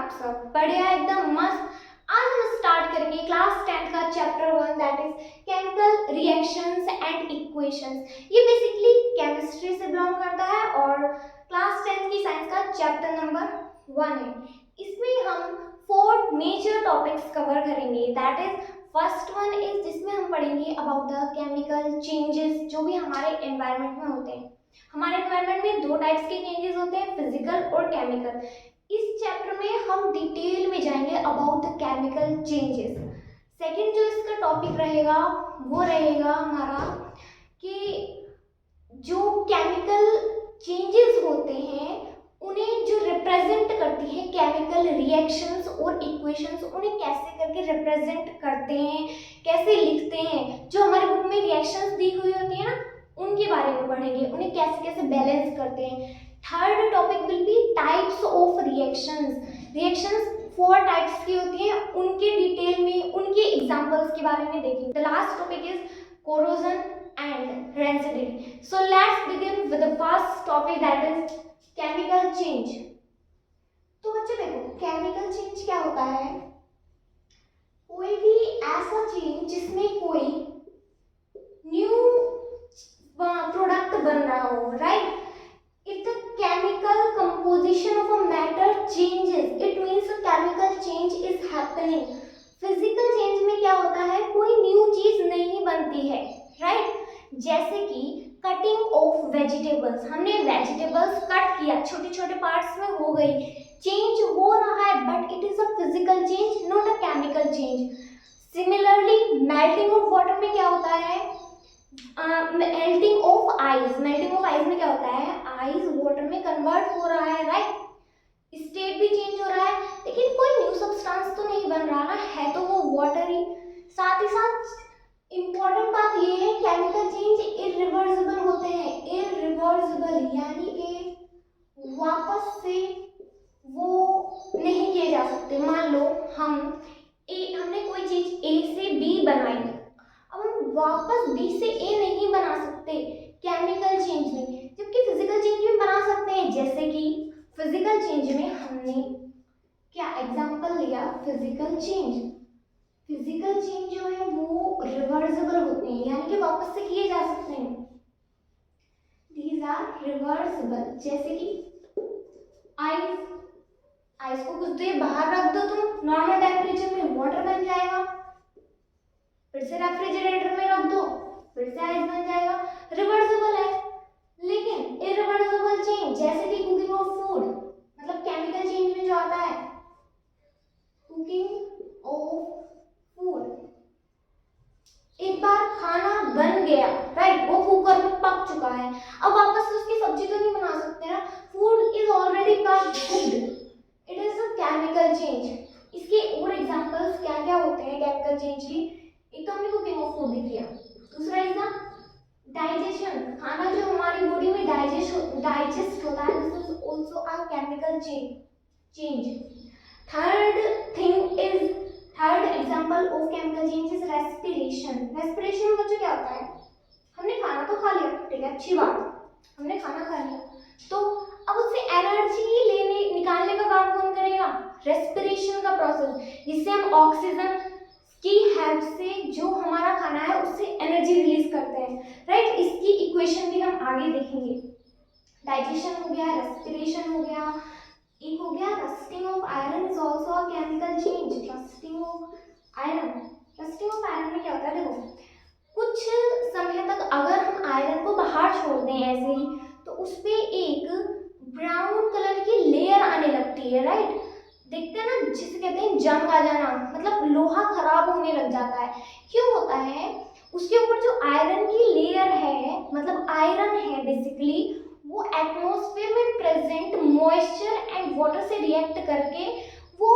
आप सब? बढ़िया, एकदम मस्त। आज हम स्टार्ट करेंगे क्लास 10th का chapter 1, that is chemical reactions and equations. ये बेसिकली केमिस्ट्री से बिलोंग करता है और क्लास 10th की साइंस का चैप्टर नंबर 1 है। इसमें हम 4 मेजर टॉपिक्स कवर करेंगे, that is first one is जिसमें हम पढ़ेंगे अबाउट द केमिकल चेंजेस जो भी हमारे एनवायरनमेंट में होते हैं। हमारे एनवायरनमेंट में 2 टाइप्स के चेंजेस होते हैं, फिजिकल और केमिकल। इस चैप्टर में हम डिटेल में जाएंगे about the chemical changes. Second जो इसका टॉपिक रहेगा वो रहेगा हमारा कि जो केमिकल चेंजेस होते हैं उन्हें जो रिप्रेजेंट करती है केमिकल रिएक्शंस और इक्वेशंस, उन्हें कैसे करके रिप्रेजेंट करते हैं, कैसे लिखते हैं। जो हमारे बुक में रिएक्शंस दी हुई होती है ना, उनके बारे में पढ़ेंगे, उन्हें कैसे कैसे बैलेंस करते हैं। Third topic will be types of reactions. Reactions 4 types की होती हैं, उनके डिटेल में उनके एग्जांपल्स के बारे में देखेंगे। The last topic is corrosion and rancidity. So let's begin with the first topic that is chemical change. तो बच्चों देखो, केमिकल चेंज क्या होता है? कोई भी ऐसा चेंज जिसमें कोई न्यू प्रोडक्ट बन रहा हो, right? If the chemical composition of a matter changes, it means a chemical change is happening. Physical change में क्या होता है? कोई न्यू चीज नहीं बनती है, राइट? जैसे कि कटिंग ऑफ वेजिटेबल्स, हमने वेजिटेबल्स कट किया, छोटे छोटे पार्ट्स में हो गई, चेंज हो रहा है, but it is a physical change, not a chemical change. Similarly melting of water में क्या होता है? Melting of ice, melting of ice में क्या होता है? आइस वाटर में कन्वर्ट हो रहा है, राइट? स्टेट भी चेंज हो रहा है, लेकिन कोई न्यू सब्सटेंस तो नहीं बन रहा ना, है तो वो वाटर ही। साथ ही साथ इंपॉर्टेंट बात ये है, केमिकल चेंज इरिवर्सिबल होते हैं। इरिवर्सिबल यानी कि वापस से वो नहीं किए जा सकते। मान लो हमने कोई चीज ए से बी बनाई, अब हम वापस बी से ए नहीं बना सकते केमिकल चेंज में, जबकि फिजिकल चेंज में बना सकते हैं। जैसे कि फिजिकल चेंज में हमने क्या एग्जांपल लिया? Physical change. फिजिकल चेंज जो है वो रिवर्सिबल होते हैं, यानी कि वापस से किए जा सकते हैं। These are reversible. जैसे कि आइस, आइस को कुछ देर बाहर रख दो तुम नॉर्मल टेम्परेचर में, वाटर बन जाएगा। फिर से रेफ्रिजरेटर में रख दो, फिर से आइस बन जाएगा। रिवर्सिबल है। लेकिन इरिवर्सिबल चेंज जैसे कि कुकिंग ऑफ फूड, मतलब केमिकल चेंज में जो आता है कुकिंग ऑफ फूड, एक बार खाना बन गया, राइट, वो कुकर में पक चुका है, अब वापस से उसकी सब्जी तो नहीं बना सकते ना। Food is already cooked, it is a chemical change. इसके और एग्जांपल्स क्या क्या होते हैं केमिकल चेंज की? एक तो हमने कुकिंग ऑफ फूड देख लिया, दूसरा इज ना डाइजेशन, खाना जो हमारी बॉडी में डाइजेस्ट होता है, this is also a chemical change. Third example of chemical change is respiration. Respiration बच्चों क्या होता है? हमने खाना तो खा लिया, ठीक है, अच्छी बात, हमने खाना खा लिया, तो अब उससे एनर्जी निकालने का काम कौन करेगा? रेस्पिरेशन का प्रोसेस, जिससे हम ऑक्सीजन की हेल्प से जो हमारा खाना है उससे एनर्जी रिलीज करते हैं, राइट? इसकी इक्वेशन भी हम आगे देखेंगे। डाइजेशन हो गया, रेस्पिरेशन हो गया, एक हो गया rusting of iron is also a chemical change. Rusting of iron, rusting of iron में क्या होता है? देखो, कुछ समय तक अगर हम आयरन को बाहर छोड़ दें ऐसे ही, तो उस पे एक ब्राउन कलर की लेयर आने लगती है, राइट? देखते हैं ना, जिसे कहते हैं जंग आ जाना, मतलब लोहा खराब होने लग जाता है। क्यों होता है? उसके ऊपर जो आयरन की लेयर है, मतलब आयरन है बेसिकली, वो एटमॉस्फेयर में प्रेजेंट मॉइस्चर एंड वाटर से रिएक्ट करके वो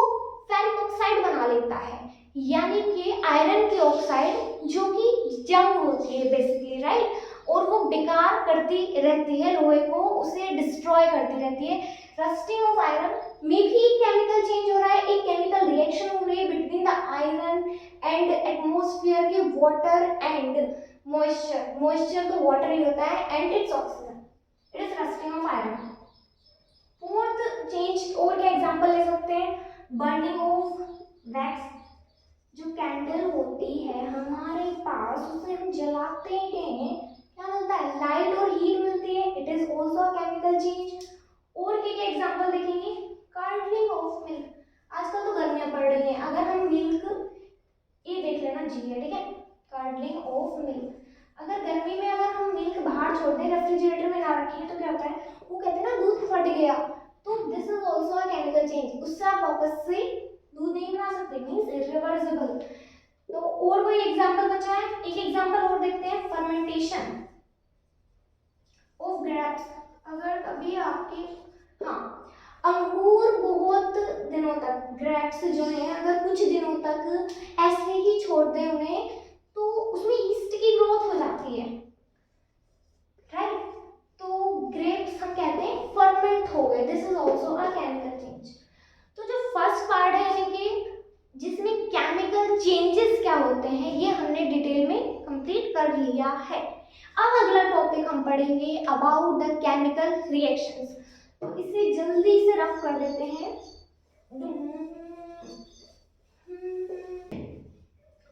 फेरिक ऑक्साइड बना लेता है, यानी कि आयरन की ऑक्साइड जो कि जंग होती है बेसिकली, राइट? और वो बेकार करती रहती है लोहे को, उसे डिस्ट्रॉय करती रहती है। रस्टिंग ऑफ आयरन में भी एक केमिकल चेंज हो रहा है, एक केमिकल रिएक्शन हो रही है between the iron and atmosphere के वाटर एंड मॉइस्चर तो वाटर ही होता है and it's oxygen, it is rusting of iron. Fourth change और क्या एग्जांपल ले सकते हैं? बर्निंग ऑफ वैक्स, जो कैंडल होती है हमारे पास, उसे हम जलाते हैं, क्या मिलता है, लाइट और हीट मिलती है, it is also a chemical change. और क्या एग्जांपल देखेंगे, कार्डलिंग ऑफ मिल्क, आजकल तो गर्मियां पड़ रही हैं, अगर हम मिल्क, ये देख लेना जी है, ठीक है, कार्डलिंग ऑफ मिल्क, अगर गर्मी में अगर हम मिल्क बाहर छोड़ दें, रेफ्रिजरेटर में ना रखें, तो क्या होता है, वो कहते हैं ना दूध फट गया, तो this is also a chemical change, उससे आप वापस से दूध नहीं बना सकते, मीन्स इरिवर्सिबल। तो और कोई एग्जांपल बचा है, एक एग्जांपल और देखते हैं, फर्मेंटेशन ऑफ ग्रेप्स, अगर कभी आपके, हाँ, अंगूर बहुत दिनों तक, ग्रेप्स जो है अगर कुछ दिनों तक ऐसे ही छोड़ दें उन्हें, तो उसमें ईस्ट की ग्रोथ हो जाती है, राइट, तो ग्रेप्स हम कहते हैं फर्मेंट हो गए, this is also a chemical change. तो जो फर्स्ट पार्ट है यानी कि जिसमें केमिकल चेंजेस क्या होते हैं, ये हमने डिटेल में कंप्लीट कर लिया है। अब अगला टॉपिक हम पढ़ेंगे अबाउट द केमिकल रिएक्शंस, तो इसे जल्दी से रफ कर देते हैं।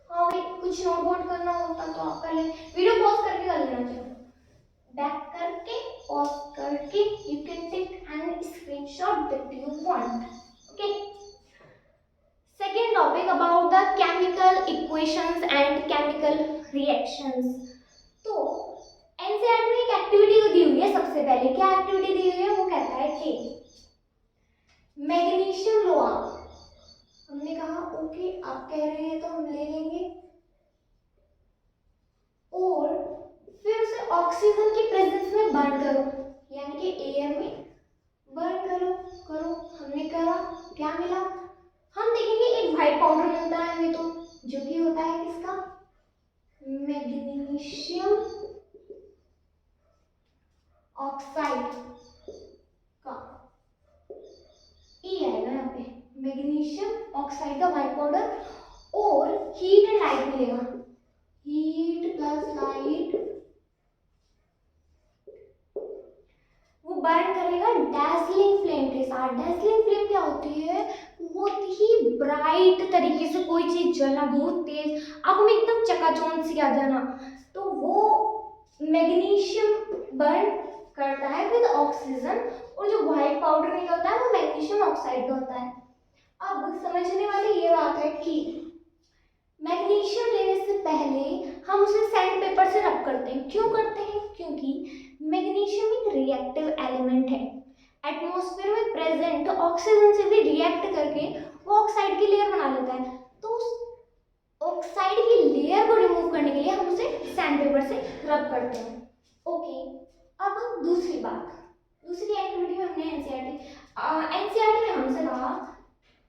हाँ भाई, कुछ नोट वोट करना होता तो आप पहले वीडियो पॉज करके कर लेना, चाहिए बैक करके पॉज करके, you can take an screenshot that you want, okay. Second topic about the chemical equations and chemical reactions. तो एनसीईआरटी में एक एक्टिविटी दी हुई है, सबसे पहले क्या एक्टिविटी दी हुई है, वो कहता है कि मैग्नीशियम लो आप, हमने कहा ओके आप कह रहे हैं तो हम ले लेंगे, और फिर उसे ऑक्सीजन की प्रेजेंस में बर्न करो, यानी कि एयर में बर्न करो करो, हमने करा, क्या मिला, हम देखेंगे एक व्हाइट पाउडर मिलता है हमें, तो जो कि होता है किसका, मैग्नीशियम ऑक्साइड का, ई आएगा यहाँ पे, मैग्नीशियम ऑक्साइड का व्हाइट पाउडर, और हीट एंड लाइट मिलेगा, हीट प्लस लाइट, वो बर्न करेगा डैजलिंग फ्लेम के साथ। डैजलिंग फ्लेम क्या होती है, बहुत ही ब्राइट तरीके से कोई चीज जलना, बहुत तेज, आंखों में एकदम चकाचौंध सी आ जाना, तो वो मैग्नीशियम बर्न करता है विद ऑक्सीजन, और जो व्हाइट पाउडर निकलता है वो मैग्नीशियम ऑक्साइड का होता है। अब समझने वाली ये बात है कि मैग्नीशियम लेने से पहले हम उसे सैंड पेपर से रब करते हैं, क्यों करते हैं, क्योंकि मैग्नीशियम एक रिएक्टिव एलिमेंट है, एटमॉस्फेयर में प्रेजेंट ऑक्सीजन से भी रिएक्ट करके वो ऑक्साइड की लेयर बना लेता है, तो उस ऑक्साइड की लेयर को रिमूव करने के लिए हम उसे सैंड पेपर से रब करते हैं, ओके। अब दूसरी बात, दूसरी एक्टिविटी में हमने एनसीईआरटी में हमसे कहा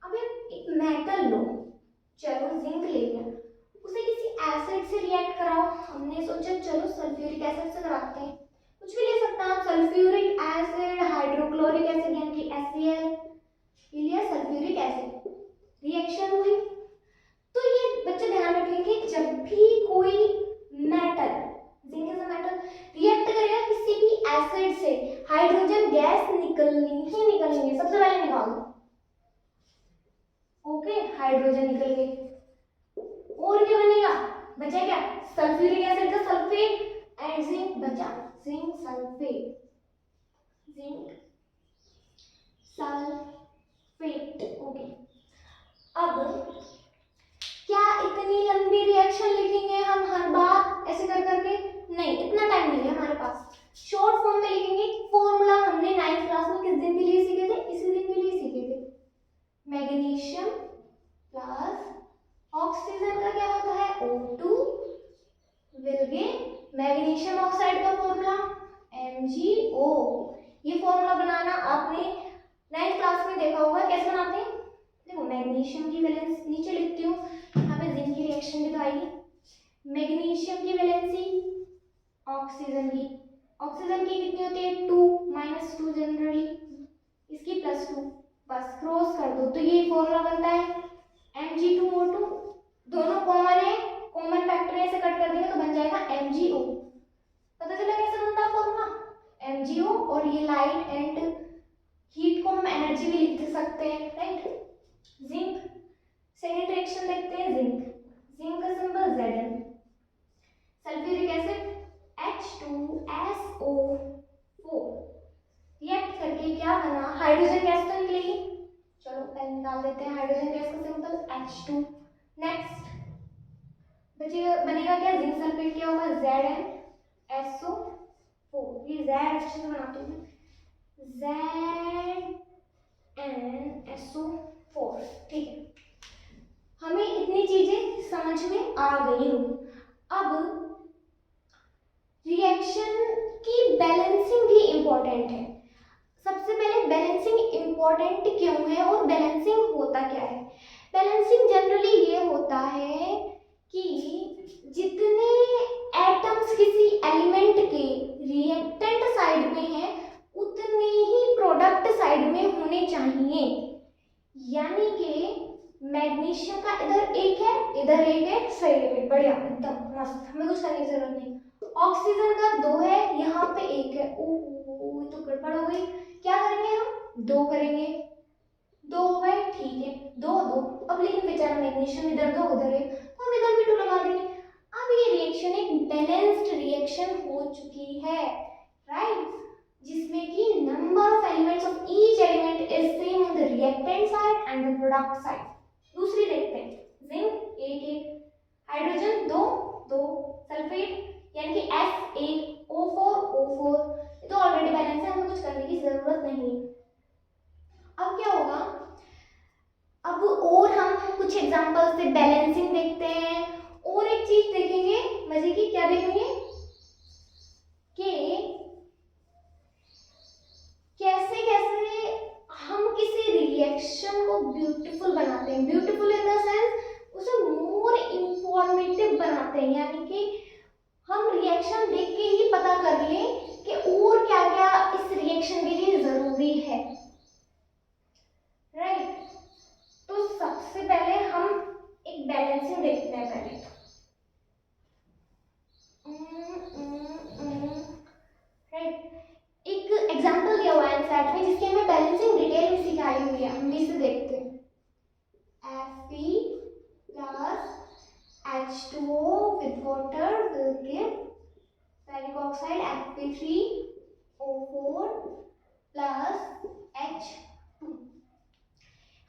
अब एक मेटल लो, चलो जिंक ले लिया, उसे किसी एसिड से रिएक्ट कराओ, हमने सोचा चलो सल्फ्यूरिक एसिड से कराते हैं, कुछ भी ले सकते हैं आप, सल्फ्यूरिक एसिड, हाइड्रोक्लोरिक एसिड यानी कि HCl, ये लिया सल्फ्यूरिक एसिड, रिएक्शन हुई। तो ये बच्चे ध्यान रखें कि जब भी कोई metal, zinc is a metal, react करेगा किसी भी एसिड से, हाइड्रोजन गैस निकलनी ही निकलनी है, सबसे पहले निकालो, ओके, हाइड्रोजन निकल गई, और क्या बनेगा, बचा क्या, सल्फ्यूरिक एसिड का सल्फेट एंड जिंक बचा, zinc sulphate, zinc sulphate, okay. अब क्या इतनी लंबी रिएक्शन लिखेंगे हम हर बार ऐसे कर करके, नहीं, इतना टाइम नहीं है हमारे पास, शॉर्ट फॉर्म में लिखेंगे। फॉर्मूला हमने 9th क्लास में किस दिन के लिए सीखे थे, इसी दिन के लिए सीखे थे, मैग्नीशियम प्लस ऑक्सीजन का क्या होता है, O2 will give magnesium oxide का फॉर्मूला MgO। ये फॉर्मूला बनाना आपने 9th क्लास में देखा होगा, कैसे बनाते हैं, देखो मैग्नीशियम की वैलेंस नीचे लिखती हूँ, यहाँ पे जिंक की रिएक्शन भी तो आएगी, मैग्नीशियम की वैलेंसी ऑक्सीजन की कितनी होती है, 2 -2 जनरली, इसकी +2, बस क्रॉस कर दो, तो ये फॉर्मूला बनता है Mg2O2, दोनों कॉमन है, कॉमन फैक्टर ऐसे कट कर देंगे तो बन जाएगा MgO। पता चला कैसे बनता है फॉर्मूला, MgO, और ये लाइट एंड हीट को हम एनर्जी भी लिख सकते हैं, राइट। जिंक, सेकेंड रिएक्शन देखते हैं जिंक, जिंक का symbol Zn, sulphuric acid H2SO4 react करके क्या बना, हाइड्रोजन गैस तो निकलेगी, चलो पहले निकाल देते हैं हाइड्रोजन गैस का सिंबल H2। नेक्स्ट बनेगा क्या, जिंक सल्फेट क्या होगा ZnSO4, ये Z अच्छे से बनाते हैं, ZnSO4, ठीक है, हमें इतनी चीजें समझ में आ गई होंगी। अब रिएक्शन की बैलेंसिंग भी इम्पोर्टेंट है। सबसे पहले बैलेंसिंग इम्पोर्टेंट क्यों है और बैलेंसिंग होता क्या है। बैलेंसिंग जनरली ये होता है कि जितने एटम्स किसी एलिमेंट के रिएक्टेंट साइड में है उतने ही प्रोडक्ट साइड में होने चाहिए, यानी कि मैग्नीशियम का इधर एक है इधर एक है, सही है, बढ़िया एकदम मस्त, हमें कुछ करने की जरूरत नहीं। ऑक्सीजन का 2 है, यहाँ पे 1 है, ओ तो गड़बड़ हो गई, क्या करेंगे हम 2 करेंगे, 2 हो गए, ठीक है 2 2, अब लेकिन बेचारा मैग्नीशियम इधर 2 उधर है तो हम इधर भी 2 लगा देंगे। अब ये रिएक्शन एक बैलेंस्ड रिएक्शन हो चुकी है, राइट, जिसमें कि number of elements of each element is same on the reactant side and the product side. दूसरी देखते हैं, जिंक 1 1, हाइड्रोजन 2 2, सल्फेट यानी कि F8O4O4, ये तो ऑलरेडी बैलेंस है, हमें कुछ करने की जरूरत नहीं है। अब क्या होगा, अब और हम कुछ एग्जांपल से बैलेंसिंग देखते हैं, और एक चीज देखेंगे मजे की, क्या देखेंगे कि कैसे कैसे हम किसी रिएक्शन को ब्यूटीफुल बनाते हैं, ब्यूटीफुल इन द सेंस उसे मोर इंफॉर्मेटिव बनाते हैं, यानी कि हम रिएक्शन देख के ही पता कर लें कि और क्या क्या इस रिएक्शन के लिए जरूरी है, राइट। तो सबसे पहले हम एक बैलेंसिंग देखते हैं पहले तो, राइट, एक एग्जांपल दिया हुआ है एनसीईआरटी में जिसकी हमें बैलेंसिंग डिटेल में सिखाई हुई है, हम इसे देखते हैं। Fe plus H2O with water will give ferric oxide Fe3O4 plus H2।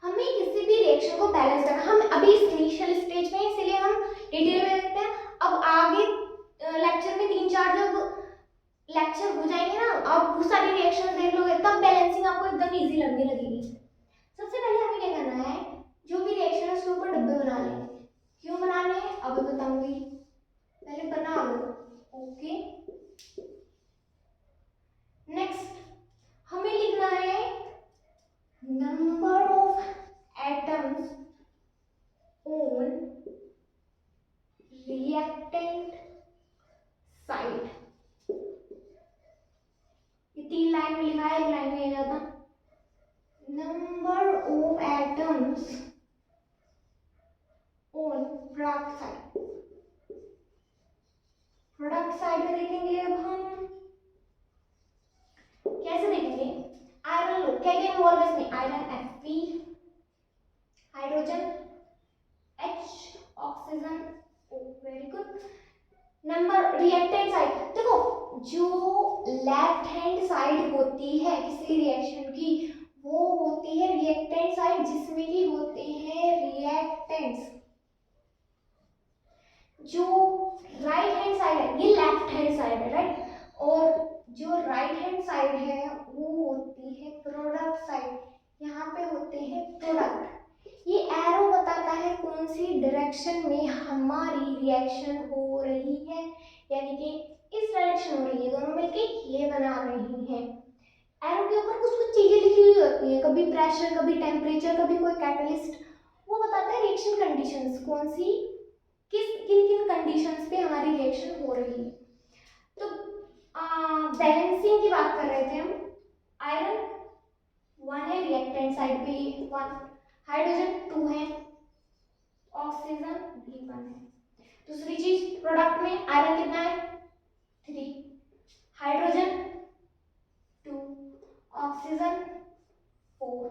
हमें किसी भी रिएक्शन को बैलेंस करना, हम अभी इस इनिशियल स्टेज में इसलिए हम डिटेल में देखते हैं, अब आगे लेक्चर में 3 4 जब लेक्चर हो जाएंगे ना, आप वो सारी रिएक्शन देख लोगे तब बैलेंसिंग आपको एकदम इजी लगने लगेगी। सबसे पहले हमें क्या करना है, जो भी रिएक्शन है उसके ऊपर डब्बे बना लेंगे, क्यों बनाने हैं अब बताऊंगी, पहले बना लो, ओके। नेक्स्ट हमें लिखना है number of atoms on reactant side, ये 3 लाइन में लिखा है, 1 लाइन में आ जाता, number of atoms on product side. Product side में देखेंगे अब हम कैसे देखेंगे, आयरन लो, क्या क्या इन्वॉल्व है इसमें, iron Fe, hydrogen H, oxygen O, very good. Number reactant side, देखो जो लेफ्ट हैंड साइड होती है किसी रिएक्शन की वो होती है रिएक्टेंट साइड, जिसमें कि होते हैं रिएक्टेंट्स। जो राइट हैंड साइड है ये लेफ्ट हैंड साइड है, राइट, और जो राइट हैंड साइड है वो होती है प्रोडक्ट साइड, यहाँ पे होते हैं प्रोडक्ट। ये एरो बताता है कौन सी डायरेक्शन में हमारी रिएक्शन हो रही है, यानी कि इस डायरेक्शन हो रही है, दोनों मिलके ये बना रही हैं। एरो के ऊपर कुछ कुछ चीजें लिखी हुई होती है, कभी प्रेशर कभी टेम्परेचर कभी कोई कैटलिस्ट, वो बताता है रिएक्शन कंडीशंस कौन सी किस किन किन कंडीशंस पे हमारी रिएक्शन हो रही है। तो बैलेंसिंग की बात कर रहे थे हम, आयरन 1 है रिएक्टेंट साइड पे 1, हाइड्रोजन 2 है, ऑक्सीजन भी 1 है। दूसरी चीज प्रोडक्ट में आयरन कितना है 3, हाइड्रोजन 2, ऑक्सीजन 4,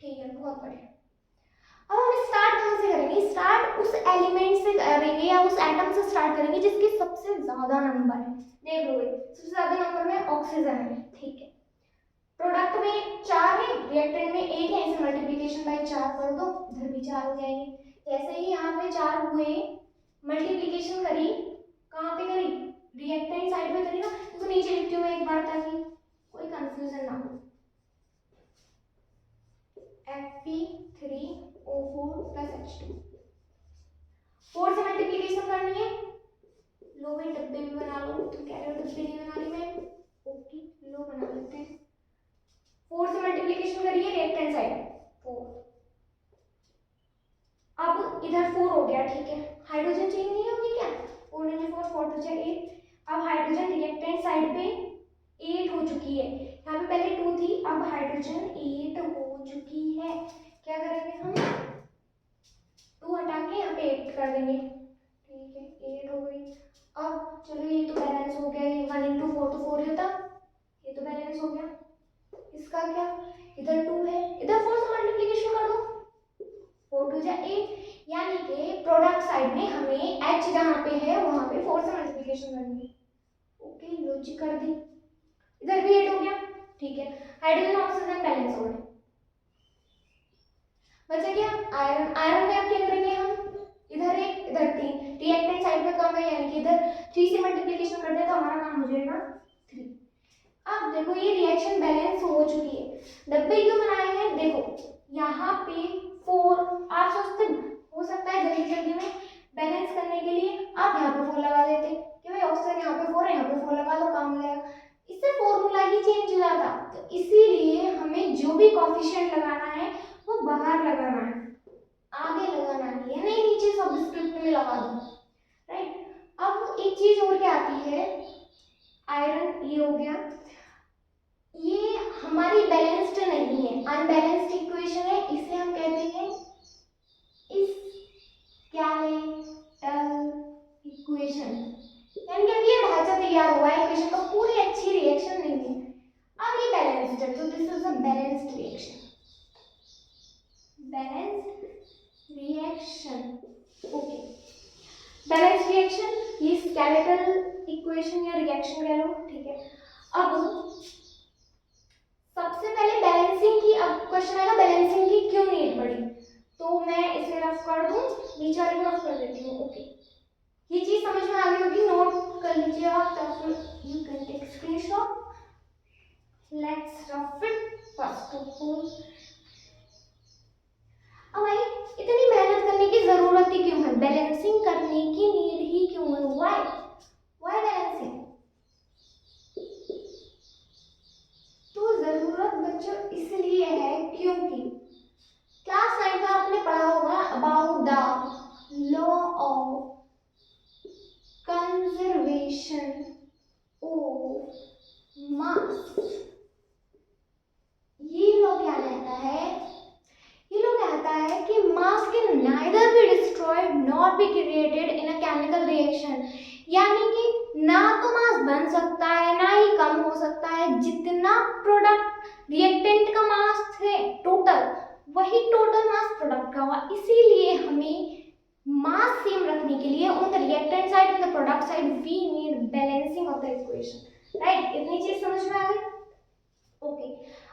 ठीक है बहुत बढ़िया। अब हम स्टार्ट कहाँ से करेंगे? स्टार्ट उस एलिमेंट से करेंगे या उस एटम से स्टार्ट करेंगे जिसके सबसे ज्यादा नंबर है। देख लो भाई, सबसे ज्यादा नंबर में ऑक्सीजन है, ठीक है। प्रोडक्ट में 4 है, रिएक्टेंट में 1 है, इसे मल्टीप्लिकेशन बाय 4 कर दो, इधर भी 4 हो जाएंगे। जैसे ही यहाँ पे 4 हुए, मल्टीप्लिकेशन करी, कहाँ पे करी? रिएक्टेंट साइड पे करी ना, तो नीचे लिखती हूँ मैं एक बार ताकि कोई कंफ्यूजन ना हो। Fe3O4 प्लस H2, 4 से मल्टीप्लिकेशन करनी है। लो भाई डब्बे भी बना लो, तुम कह रहे हो डब्बे नहीं बना रही मैं, ओके लो बना लेते हैं। 4 से मल्टीप्लिकेशन करिए रिएक्टेंट साइड 4, अब इधर 4 हो गया, ठीक है। हाइड्रोजन चेंज नहीं होगी क्या? 4 × 4 4 to 8। अब हाइड्रोजन रिएक्टेंट साइड पे 8 हो चुकी है, यहाँ पे पहले 2 थी, अब हाइड्रोजन 8 हो चुकी है। क्या करेंगे हम? 2 हटा के यहाँ पे 8 कर देंगे, ठीक है 8 हो गई। अब चलो ये तो बैलेंस हो गया, ये 1 × 4 तो 4 ही होता, ये तो बैलेंस हो गया। इसका क्या? इधर 2 है, इधर 4 से मल्टीप्लिकेशन कर दो, 4 2 8, यानी कि प्रोडक्ट साइड में हमें H जहाँ पे है वहाँ पे 4 से मल्टीप्लिकेशन करनी है। ओके लॉजिक कर दी, इधर भी 8 हो गया, ठीक है। हाइड्रोजन ऑक्सीजन बैलेंस हो गए, बचा क्या? आयरन। आयरन में अब क्या करेंगे हम? इधर 1 इधर 3, रिएक्टेंट साइड में कम है, यानी कि इधर 3 से मल्टीप्लिकेशन कर दे तो हमारा काम हो जाएगा 3। अब देखो ये रिएक्शन बैलेंस हो चुकी है। डब्बे क्यों बनाए हैं? देखो यहाँ पे 4, आप सोचते हो सकता है जल्दी जल्दी में बैलेंस करने के लिए आप यहाँ पे 4 लगा देते कि भाई ऑक्सीजन यहाँ पे 4 है, यहाँ पे 4 लगा दो, काम हो जाएगा। इससे फॉर्मूला ही चेंज हो जाता, तो इसीलिए हमें जो भी कोफिशिएंट लगाना है वो बाहर लगाना है, आगे लगाना नहीं है, नहीं नीचे सबस्क्रिप्ट में लगा दो, राइट। अब एक चीज और क्या आती है, आयरन ये हो गया, ये हमारी बैलेंस्ड नहीं है, अनबैलेंस्ड इक्वेशन है, इसे हम कहते हैं स्केलेटल इक्वेशन, यानी कि अब ये ढांचा तैयार हुआ है इक्वेशन का, पूरी अच्छी रिएक्शन नहीं है। अब ये बैलेंस्ड है, तो this is a balanced reaction, balanced reaction, okay. Balanced reaction, ये स्केलेटल इक्वेशन या रिएक्शन कह लो, ठीक है। अब सबसे पहले बैलेंसिंग की, अब क्वेश्चन आएगा बैलेंसिंग की क्यों नीड पड़ी, तो मैं इसे रफ कर दूं, नीचे वाले को रफ कर देती हूँ, ओके। ये चीज समझ में आ गई होगी, नोट कर लीजिए आप, ताकि you can take screenshot. Let's rough it first of all. अब भाई इतनी मेहनत करने की जरूरत ही क्यों है, बैलेंसिंग करने की नीड ही क्यों है, व्हाई बैलेंसिंग? तो जरूरत बच्चों इसलिए है क्योंकि क्लास 9 में आपने पढ़ा होगा about the law of conservation of mass. ये लॉ क्या कहता है? ये लॉ कहता है कि मास can neither be destroyed not be created in a chemical reaction, यानी कि ना तो मास बन सकता है ना ही कम हो सकता है, जितना प्रोडक्ट रिएक्टेंट का मास है टोटल, वही टोटल मास प्रोडक्ट का हुआ। इसीलिए हमें मास सेम रखने के लिए on the reactant side and the product side we need balancing of the equation, right. इतनी चीज समझ में आ गई, ओके।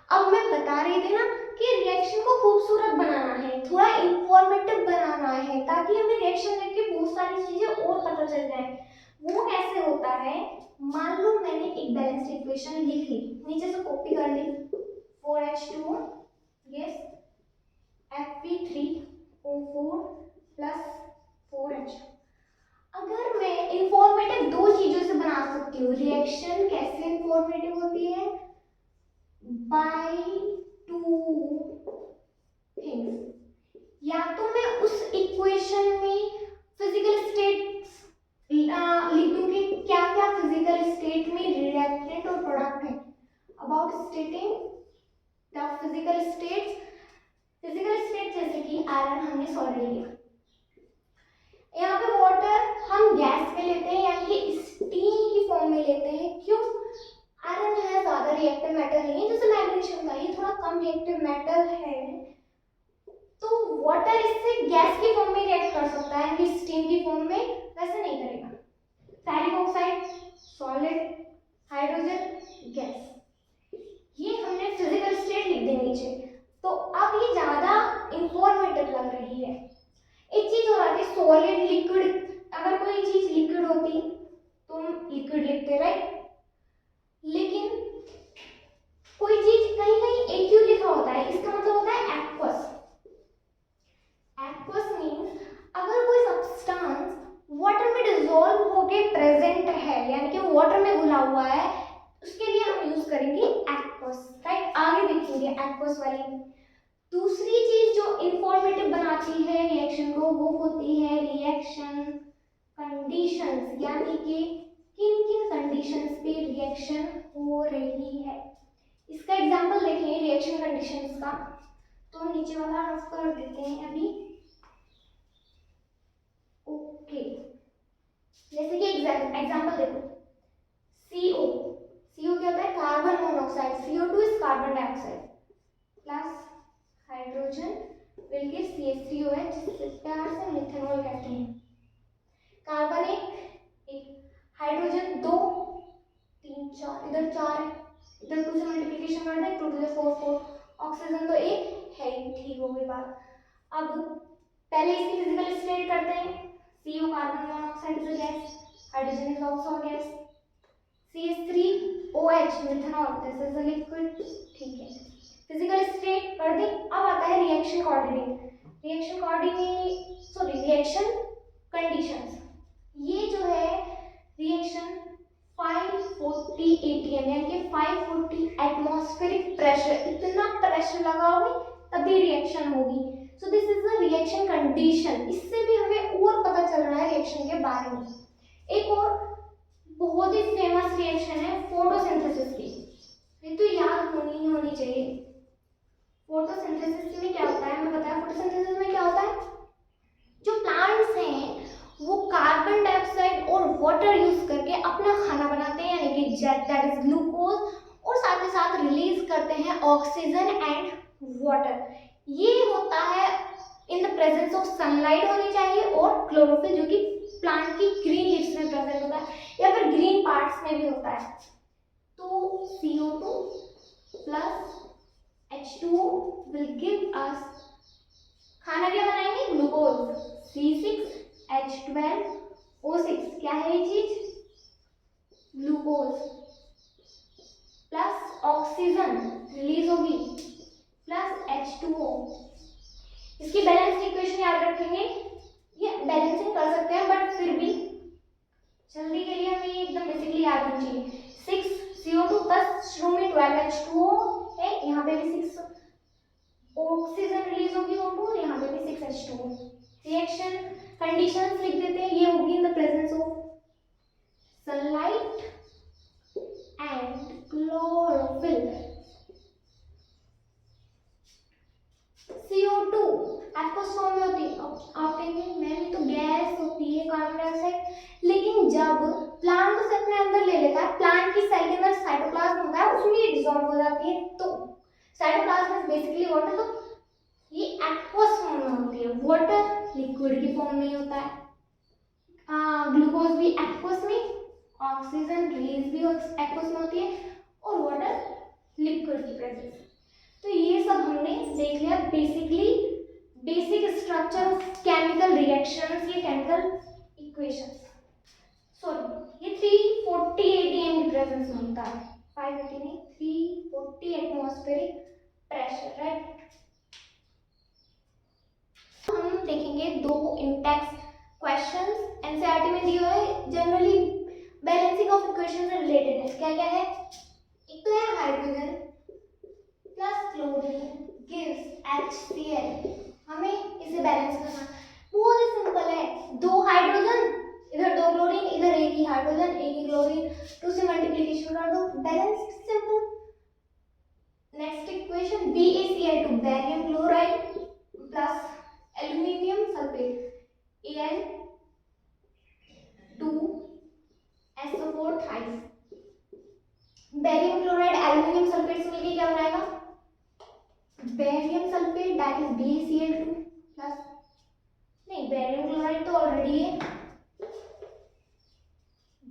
अब मैं बता रही थी ना कि रिएक्शन को खूबसूरत बनाना है, थोड़ा इंफॉर्मेटिव बनाना है, ताकि हमें रिएक्शन देख के बहुत सारी चीजें और पता चल जाए। वो कैसे होता है, मान लो मैंने एक बैलेंस्ड इक्वेशन लिख ली, नीचे से कॉपी कर ली, 4H2O yes Fe3O4 plus 4H। अगर मैं इंफॉर्मेटिव दो चीजों से बना सकती हूँ, रिएक्शन कैसे इंफॉर्मेटिव होती है, बाय टू थिंग्स, या तो मैं उस इक्वेशन में फिजिकल स्टेट्स लिख दूंगी, क्या क्या फिजिकल स्टेट में रिएक्टेंट और प्रोडक्ट है, about stating the physical states. Physical state जैसे कि आयरन हमने सॉलिड लिया, यहाँ पे वाटर हम गैस में लेते हैं, यानी कि स्टीम की फॉर्म में लेते हैं, क्यों? आयरन जो है ज्यादा रिएक्टिव मेटल नहीं है, जैसे मैग्नीशियम का ये थोड़ा कम रिएक्टिव मेटल है, तो तो वाटर इससे गैस की फॉर्म में रिएक्ट कर सकता है, कि स्टीम की फॉर्म में वैसे नहीं करेगा। Ferric oxide solid, hydrogen gas, ये हमने फिजिकल स्टेट लिख दी नीचे। तो अब ये ज्यादा इंफॉर्मेटिव लग रही है। एक चीज और आती है सॉलिड लिक्विड। अगर कोई चीज लिक्विड होती तो हम लिक्विड लिखते, राइट, लेकिन कोई चीज कहीं कहीं एक्यू लिखा होता है, इसका मतलब होता है एक्वस। एक्वस मींस अगर कोई सब्सटेंस वाटर में डिसॉल्व होके प्रेजेंट है, यानी कि वाटर में घुला हुआ है, उसके लिए हम यूज करेंगे एक्वस, राइट। आगे देखेंगे एक्वस वाली। दूसरी चीज जो इंफॉर्मेटिव बनाती है रिएक्शन को, वो होती है रिएक्शन कंडीशंस, यानी कि किन किन कंडीशंस पे रिएक्शन हो रही है। इसका एग्जांपल देखें रिएक्शन कंडीशंस का, तो नीचे वाला रफ कर देते हैं अभी। ओके, जैसे कि एग्जांपल देखो, CO, CO क्या होता है, carbon monoxide, CO2 is carbon dioxide, plus hydrogen will give CH3OH, जिसे प्यार से मिथेनॉल कहते हैं। कार्बन एक, हाइड्रोजन 2, 3 4, इधर 4 है, इधर 2 से मल्टीप्लिकेशन कर दें, 2 to the 4 4, ऑक्सीजन तो एक है ही, ठीक हो गई बात। अब पहले इसकी फिजिकल स्टेट करते हैं। CO carbon monoxide is a gas, hydrogen is also a gas, CH3OH methanol this is a liquid, ठीक है। फिजिकल स्टेट कर दी। अब आता है रिएक्शन कोऑर्डिनेट, रिएक्शन कंडीशंस। ये जो है रिएक्शन 540 atm यानी कि 540 एटमॉस्फेरिक प्रेशर, इतना प्रेशर लगाओगे तभी रिएक्शन होगी। So this is the reaction condition. इससे भी हमें और पता चल रहा है रिएक्शन के बारे में। एक और बहुत ही फेमस रिएक्शन है फोटोसिंथेसिस की, ये तो याद होनी ही होनी चाहिए। फोटोसिंथेसिस में क्या होता है, हमें पता है फोटोसिंथेसिस में क्या होता है, जो प्लांट्स हैं वो कार्बन डाइऑक्साइड और वाटर यूज करके अपना खाना बनाते हैं, यानी कि दैट इज ग्लूकोज, और साथ ही साथ रिलीज करते हैं ऑक्सीजन एंड वाटर। ये होता है in the presence of sunlight होनी चाहिए, और क्लोरोफिल जो कि प्लांट की ग्रीन लीव्स में प्रेजेंट होता है, या फिर ग्रीन पार्ट्स में भी होता है। तो CO2 plus H2O will give us, खाना क्या बनाएंगे, ग्लूकोज, C6H12O6, क्या है ये चीज, ग्लूकोज, प्लस ऑक्सीजन रिलीज होगी, प्लस H2O। इसकी बैलेंस इक्वेशन याद रखेंगे, ये बैलेंसिंग कर सकते हैं बट फिर भी जल्दी के लिए हमें एकदम बेसिकली याद होनी चाहिए। 6CO2 प्लस शुरू में 12H2O है, यहाँ पे भी 6 ऑक्सीजन रिलीज होगी O2, और यहाँ पे भी 6H2O। रिएक्शन कंडीशंस लिख देते हैं, ये होगी in the presence of sunlight and chlorophyll. CO2 aqueous form में होती है। आप कहेंगे मैम तो गैस होती है कार्बन डाइऑक्साइड, लेकिन जब प्लांट उसे अपने अंदर ले लेता है, प्लांट की सेल के अंदर साइटोप्लाज्म होता है, उसमें ये डिसॉल्व हो जाती है। तो साइटोप्लाज्म इज बेसिकली वाटर, तो ये एक्वस फॉर्म में होती है। वाटर लिक्विड की फॉर्म में होता है, ग्लूकोज भी एक्वस में, ऑक्सीजन रिलीज भी एक्वस में होती है, और वाटर लिक्विड की प्रेजेंस। तो ये सब हमने देख लिया basically basic structure of chemical reactions, ये केमिकल इक्वेशंस। सॉरी, ये 340 atm की प्रेजेंस में होता है, 580 नहीं, 340 एटमॉस्फेरिक प्रेशर, राइट। हम देखेंगे दो इंटेक्स क्वेश्चंस एनसीईआरटी में दिए हुए, जनरली बैलेंसिंग ऑफ इक्वेशंस से रिलेटेड है। क्या क्या है, एक तो है hydrogen plus chlorine gives HCl, हमें इसे बैलेंस करना। बहुत ही सिंपल है, दो हाइड्रोजन इधर दो क्लोरीन, इधर एक ही हाइड्रोजन एक ही क्लोरीन, 2 से मल्टीप्लिकेशन कर दो, balance, simple. Next equation BaCl2 barium chloride plus aluminium sulphate Al2SO4 thrice. Barium chloride aluminium sulphate से मिलकर क्या बनाएगा, barium sulphate, that is BaCl2 plus, नहीं बेरियम क्लोराइड तो ऑलरेडी है,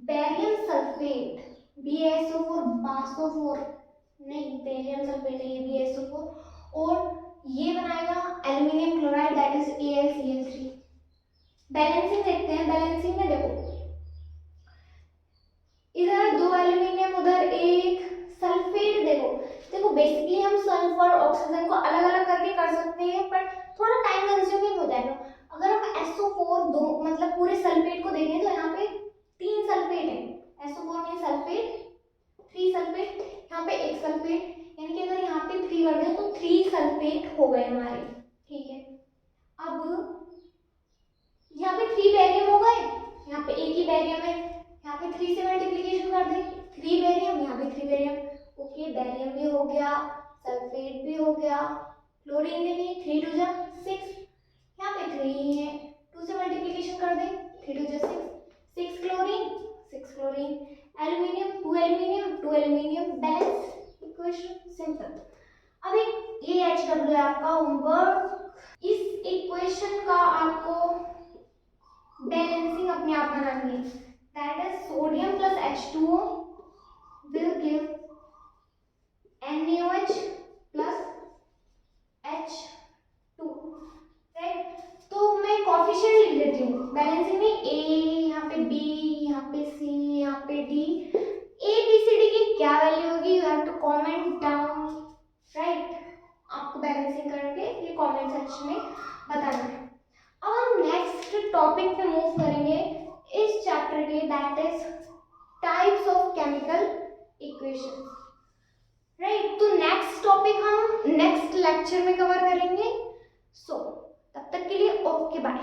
बेरियम सल्फेट BaSO4 बासो4, नहीं बेरियम सल्फेट है ये BaSO4, और ये बनाएगा aluminium chloride that is AlCl3। Balancing देखते हैं, बैलेंसिंग में देखो इधर 2 एल्यूमिनियम उधर एक सल्फेट, देखो देखो बेसिकली हम सल्फर ऑक्सीजन को अलग अलग करके कर सकते हैं पर थोड़ा टाइम कंज्यूमिंग हो जाएगा। अगर हम SO4 दो मतलब पूरे सल्फेट को देखें तो यहाँ पे 3 सल्फेट है, SO4 में सल्फेट 3 सल्फेट, यहाँ पे एक सल्फेट, यानी कि अगर यहाँ पे 3 कर दें तो 3 सल्फेट हो गए हमारे, ठीक है। अब यहाँ पे 3 बैरियम हो गए, यहाँ पे एक ही बैरियम है, यहाँ पे 3 से मल्टीप्लिकेशन कर दें 3 बैरियम, यहाँ पे 3 बैरियम, ओके बैरियम भी हो गया, सल्फेट भी हो गया, क्लोरीन में भी 3 2 जा 6, यहाँ पे 3 है, 2 से मल्टीप्लिकेशन कर दें 3 2 जा 6 chlorine, 6 chlorine, aluminium 2 aluminium 2 aluminium, balance equation simple. अब एक ये HW है आपका होमवर्क, इस इक्वेशन का आपको बैलेंसिंग अपने आप बनानी है, that is sodium plus H2O will give NaOH plus H2, right. तो मैं कोफिशिएंट लिख देती हूँ बैलेंसिंग में, A यहाँ पे B यहाँ पे C यहाँ पे D, ABCD की क्या वैल्यू होगी, you have to comment down, right. आपको बैलेंसिंग करके ये कमेंट सेक्शन में बताना है। अब हम नेक्स्ट टॉपिक पे मूव करेंगे इस चैप्टर के, that is types of chemical equations, right. तो नेक्स्ट टॉपिक हम नेक्स्ट लेक्चर में कवर करेंगे। सो तब तक के लिए ओके बाय।